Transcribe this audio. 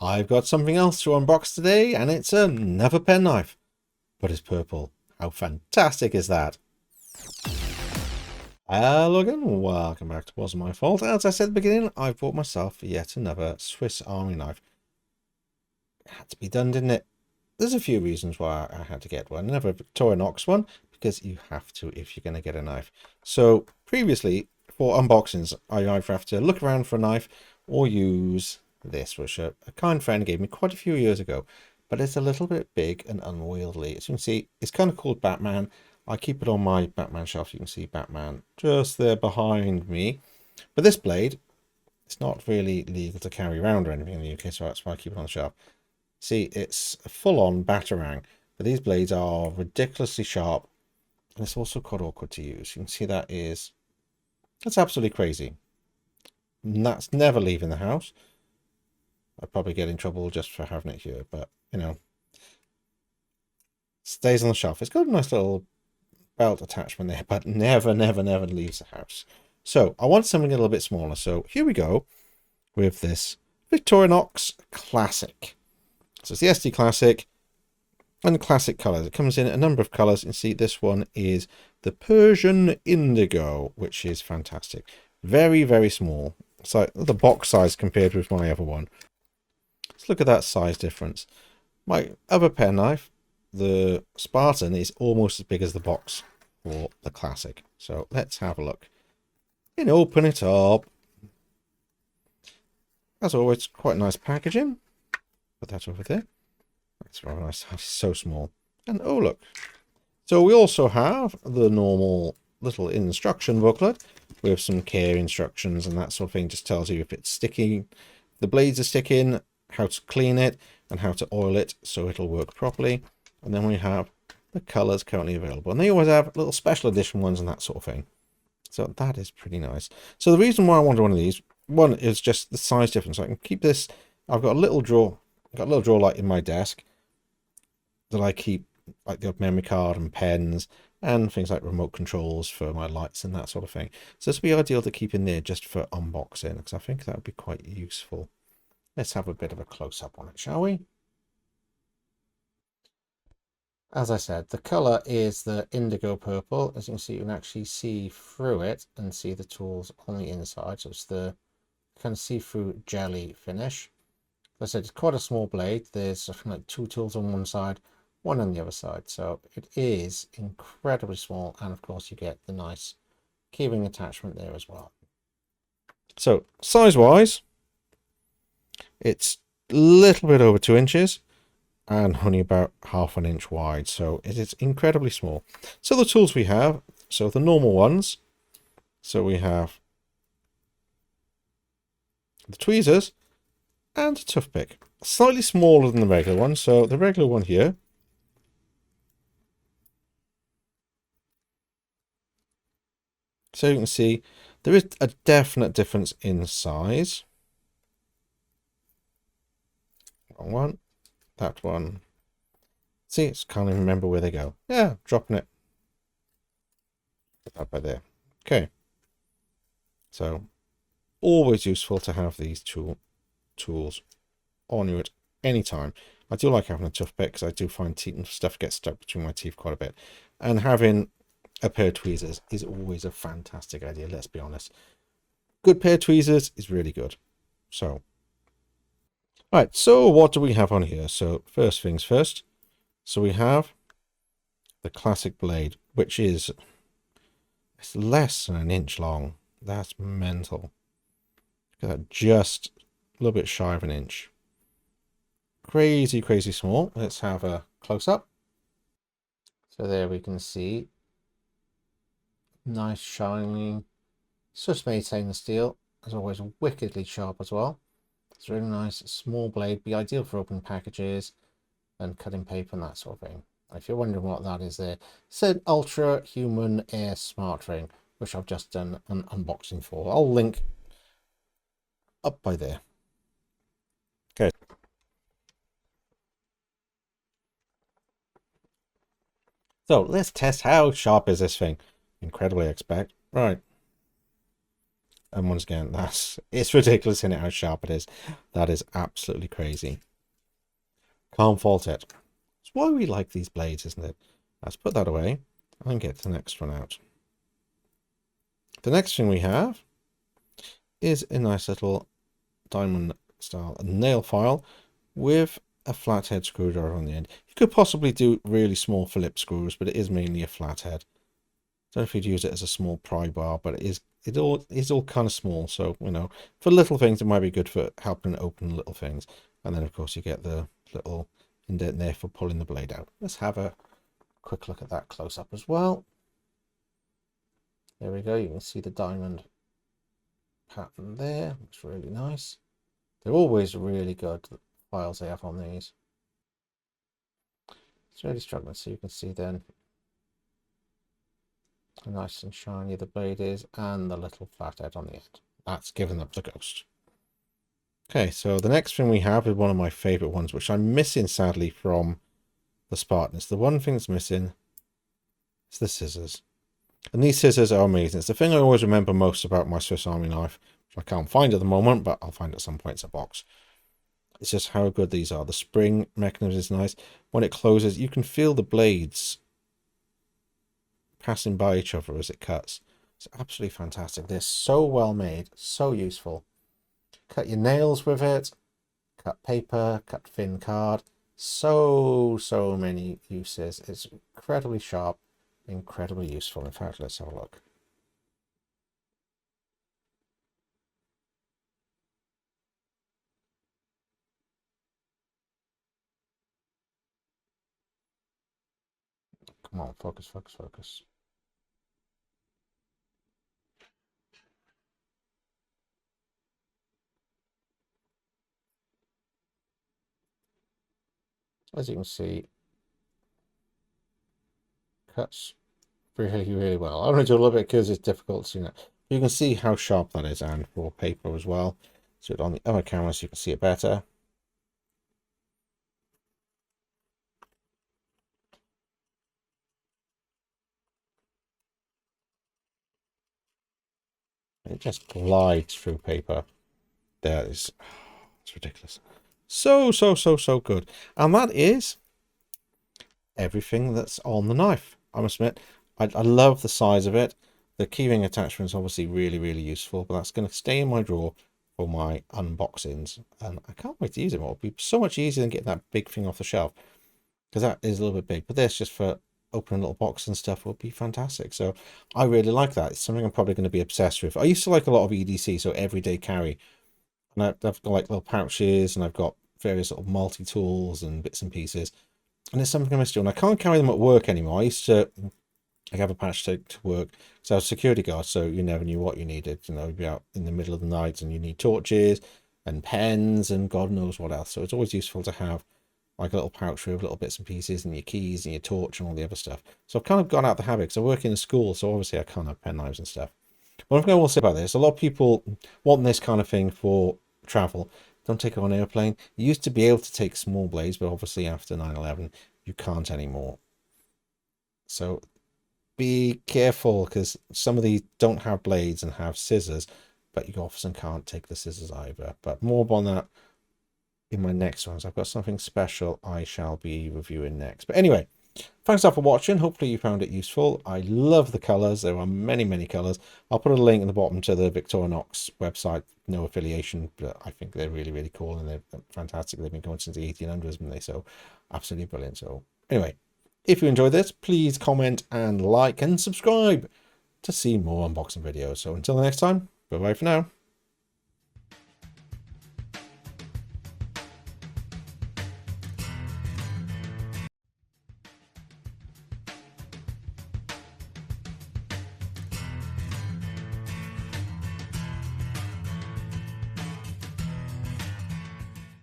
I've got something else to unbox today, and it's another penknife, but it's purple. How fantastic is that? Hello again, welcome back to Wasn't My Fault. As I said at the beginning, I've bought myself yet another Swiss Army knife. It had to be done, didn't it? There's a few reasons why I had to get one. Another Victorinox one, because you have to if you're going to get a knife. So previously, for unboxings, I either have to look around for a knife or use this, which a kind friend gave me quite a few years ago. But it's a little bit big and unwieldy. As you can see, it's kind of called Batman. I keep it on my Batman shelf. You can see Batman just there behind me. But this blade, it's not really legal to carry around or anything in the UK, so that's why I keep it on the shelf. See, it's a full-on batarang, but these blades are ridiculously sharp, and it's also quite awkward to use. You can see that's absolutely crazy. And that's never leaving the house. I'd probably get in trouble just for having it here, but, you know, stays on the shelf. It's got a nice little belt attachment there, but never leaves the house. So I want something a little bit smaller. So here we go with this Victorinox Classic. So it's the SD Classic and the classic colors. It comes in a number of colors. You can see this one is the Persian Indigo, which is fantastic. Very small. It's like the box size compared with my other one. Let's look at that size difference. My other penknife, the Spartan, is almost as big as the box for the Classic. So let's have a look and open it up. As always, quite nice packaging. Put that over there. That's rather nice. It's so small. And oh, look. So we also have the normal little instruction booklet with some care instructions and that sort of thing. Just tells you if it's sticking, the blades are sticking, how to clean it, and how to oil it so it'll work properly. And then we have the colors currently available. And they always have little special edition ones and that sort of thing. So that is pretty nice. So the reason why I wanted one of these, one is just the size difference. I can keep this. I've got a little drawer. I've got a little drawer like in my desk that I keep like the odd memory card and pens and things like remote controls for my lights and that sort of thing. So this would be ideal to keep in there just for unboxing, because I think that would be quite useful. Let's have a bit of a close-up on it, shall we? As I said, the color is the indigo purple. As you can see, you can actually see through it and see the tools on the inside. So it's the kind of see-through jelly finish. As I said, it's quite a small blade. There's something like 2 tools on one side, 1 on the other side. So it is incredibly small. And of course, you get the nice keyring attachment there as well. So size-wise, it's a little bit over 2 inches and only about ½ an inch wide. So it is incredibly small. So the tools we have, so the normal ones. So we have the tweezers and a toothpick, slightly smaller than the regular one. So the regular one here, so you can see there is a definite difference in size. Wrong one, that one. See, I can't even remember where they go. Yeah, dropping it. Put that by there. Okay. So always useful to have these tools on you at any time. I do like having a toothpick because I do find teeth and stuff gets stuck between my teeth quite a bit, and having a pair of tweezers is always a fantastic idea. Let's be honest, good pair of tweezers is really good. So right, so what do we have on here? So first things first, so we have the classic blade, which is, it's less than 1 inch long. That's mental. Look at that, just a little bit shy of 1 inch. Crazy small. Let's have a close-up. So there we can see nice shiny Swiss made stainless steel, as always, wickedly sharp as well. It's a really nice small blade, be ideal for opening packages and cutting paper and that sort of thing. If you're wondering what that is there, it's an Ultra Human Air Smart Ring, which I've just done an unboxing for. I'll link up by there. Okay. So let's test how sharp is this thing. Incredibly, I expect. Right. And once again, it's ridiculous, isn't it, how sharp it is. That is absolutely crazy. Can't fault it. It's why we like these blades, isn't it? Let's put that away and get the next one out. The next thing we have is a nice little diamond style nail file with a flathead screwdriver on the end. You could possibly do really small Phillips screws, but it is mainly a flathead. Don't know if you'd use it as a small pry bar, but it is all kind of small. So, you know, for little things, it might be good for helping open little things. And then, of course, you get the little indent there for pulling the blade out. Let's have a quick look at that close up as well. There we go. You can see the diamond pattern there. Looks really nice. They're always really good, the files they have on these. It's really struggling, so you can see then how nice and shiny the blade is, and the little flathead on the end. That's given up the ghost. Okay, so the next thing we have is one of my favorite ones, which I'm missing sadly from the Spartans. The one thing that's missing is the scissors. And these scissors are amazing. It's the thing I always remember most about my Swiss Army knife, which I can't find at the moment, but I'll find at some point. It's a box. It's just how good these are. The spring mechanism is nice. When it closes, you can feel the blades passing by each other as it cuts. It's absolutely fantastic. They're so well made, so useful. Cut your nails with it, cut paper, cut thin card. So many uses. It's incredibly sharp, incredibly useful. In fact, let's have a look. Come on, focus, focus, focus. As you can see, cuts really well. I'm going to do a little bit because it's difficult to see that. You can see how sharp that is, and for paper as well. So on the other cameras, you can see it better. It just glides through paper. That is, it's ridiculous. So good. And that is everything that's on the knife. I must admit, I love the size of it. The keyring attachment is obviously really useful, but that's going to stay in my drawer for my unboxings. And I can't wait to use it more. It'll be so much easier than getting that big thing off the shelf, because that is a little bit big. But this, just for opening little boxes and stuff, will be fantastic. So I really like that. It's something I'm probably going to be obsessed with. I used to like a lot of EDC, so everyday carry. And I've got like little pouches, and I've got various little multi-tools and bits and pieces. And it's something I miss doing. I can't carry them at work anymore. I used to have a pouch to work, so I was a security guard, so you never knew what you needed. You know, you'd be out in the middle of the night and you need torches and pens and God knows what else. So it's always useful to have like a little pouch with little bits and pieces and your keys and your torch and all the other stuff. So I've kind of gone out the habit, because I work in a school, so obviously I can't have pen knives and stuff. One thing I will say about this, a lot of people want this kind of thing for travel. Don't take it on an airplane. You used to be able to take small blades, but obviously after 9/11 you can't anymore. So be careful, because some of these don't have blades and have scissors, but you often can't take the scissors either. But more on that in my next ones. I've got something special I shall be reviewing next. But anyway, thanks all for watching. Hopefully you found it useful. I love the colors. There are many colors. I'll put a link in the bottom to the Victorinox website. No affiliation, but I think they're really cool, and they're fantastic. They've been going since the 1800s, haven't they? So absolutely brilliant. So anyway, if you enjoyed this, please comment and like and subscribe to see more unboxing videos. So until the next time, bye bye for now.